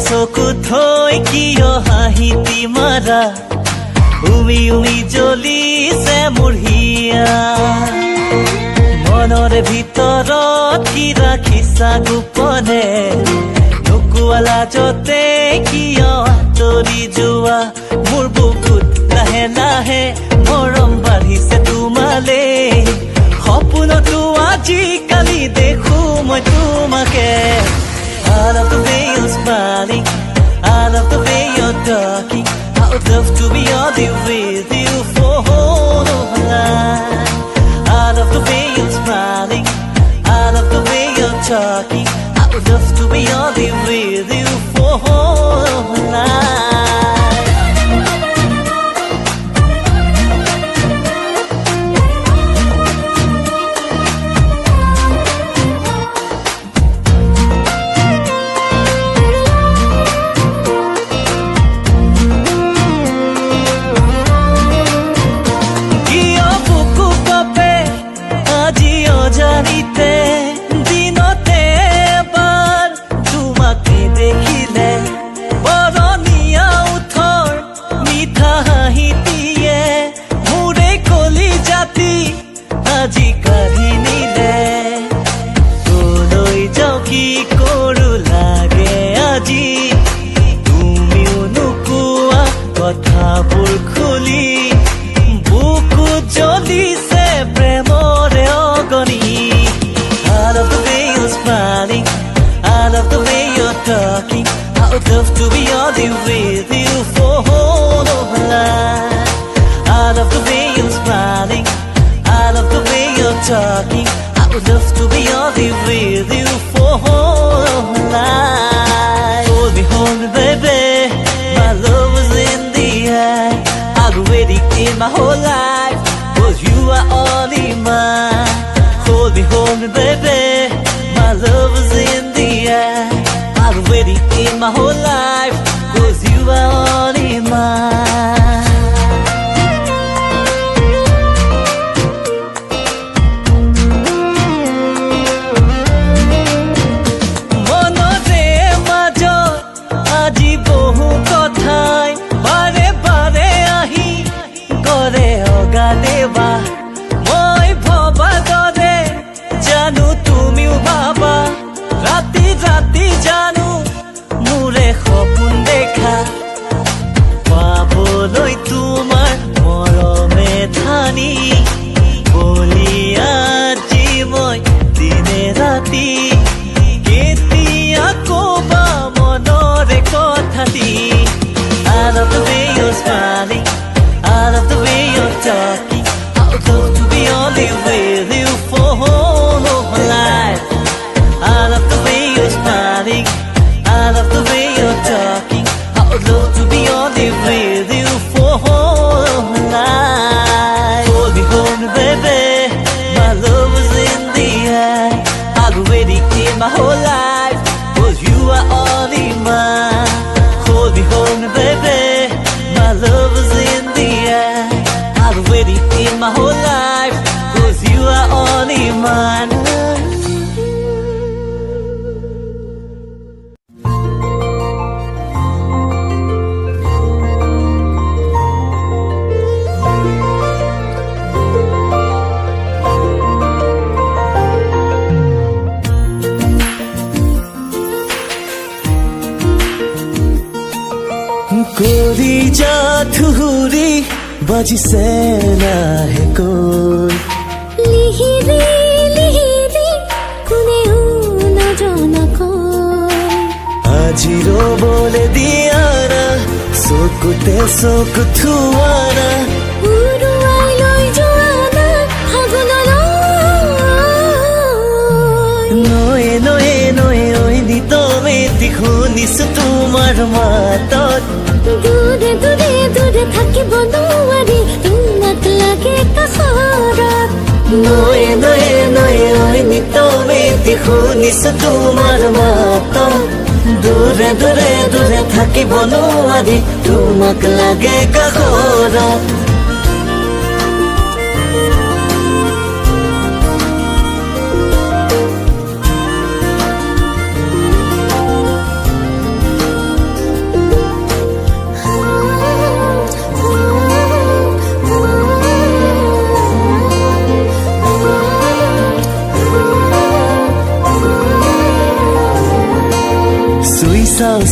চকু থৈ কিয় হাঁহিতি মাৰা উমি উমি জ্বলিছে মোৰ হিয়া মনৰে ভিতৰত কি ৰাখিছা গোপনে নোকোৱা লাজতে কিয় আঁতৰি যোৱা মোৰ বুকুত লাহে লাহে মৰম বাঢ়িছে তোমালে সপোনতো আজিকালি দেখো মই তোমাকে I love the way you're smiling, I love the way you're talking. I would love to be all day with you for all of my life. I love the way you're smiling, I love the way you're talking. I would love to be all day with you for all of my life. কথাবোৰ খুলি বুকু জ্বলিছে প্ৰেমৰে অগনি I love the way you're smiling, I love the way you're talking. I would love to be all day with you for all of my life. I love the way you're smiling, I love the way you're talking. I would love to be all day with you for all of my life. Hold me baby, my love was in the air. I've been waiting in my whole life, 'cause you are only mine. Hold me baby, my love was in the air. I've been waiting in my whole life, 'cause you are only mine. দেৱা মই ভবা দৰে জানো তুমিও ভাবা ৰাতি ৰাতি জানো মোৰে সপোন দেখা পাবলৈ তোমাৰ মৰমে ধানি বলি আজি মই দিনে ৰাতি কেতিয়া কবা মনৰে কথাটি I love the way you're smiling, I love the way you're talking. I would love to be only with you for all of my life. I love the way you're smiling, I love the way you're talking. I would love to be only with you for all of my life. Hold me baby, my love is in the air. I've been waiting in my whole life, 'cause you are only mine. Hold me baby, my love is in the air. I've been waiting in my whole life, 'cause you are only mine. गोरी जा ठुहुरी बजिसे नाहे कोई लिहिरी कुनेও নজনা কই আজি রবলে দিয়া না চকুতে চকু থোৱানা উৰুৱাই লৈ যোৱা না ফাগুনলৈ। নয়ে নয়ে নয়ে ঐ নিতমেতি শুনিছো তোমাৰ মাতত দূৰে দূৰে দূৰে থাকিব নোৱাৰি তোমাক লাগে কাষৰত। নয়ে নয়ে নয়ে ঐ নিতমেতি শুনিছো তোমাৰ মাতত দূৰে দূৰে দূৰে থাকিব নোৱাৰি তোমাক লাগে কাষৰত।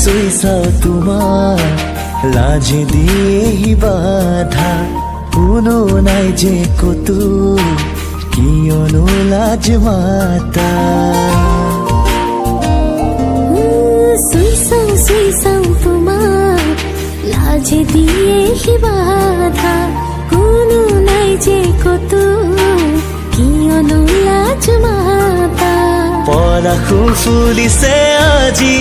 চুই চাও তোমাৰ লাজে দিয়ে বাধা কোনো নাই যে কতো কিয়নো লাজ মাতা চুই চাও তোমাৰ লাজে দিয়ে বাধা কোনো নাই যে কতো কিয়নো লাজ মাতা। পৰাশু ফুলিছে আজি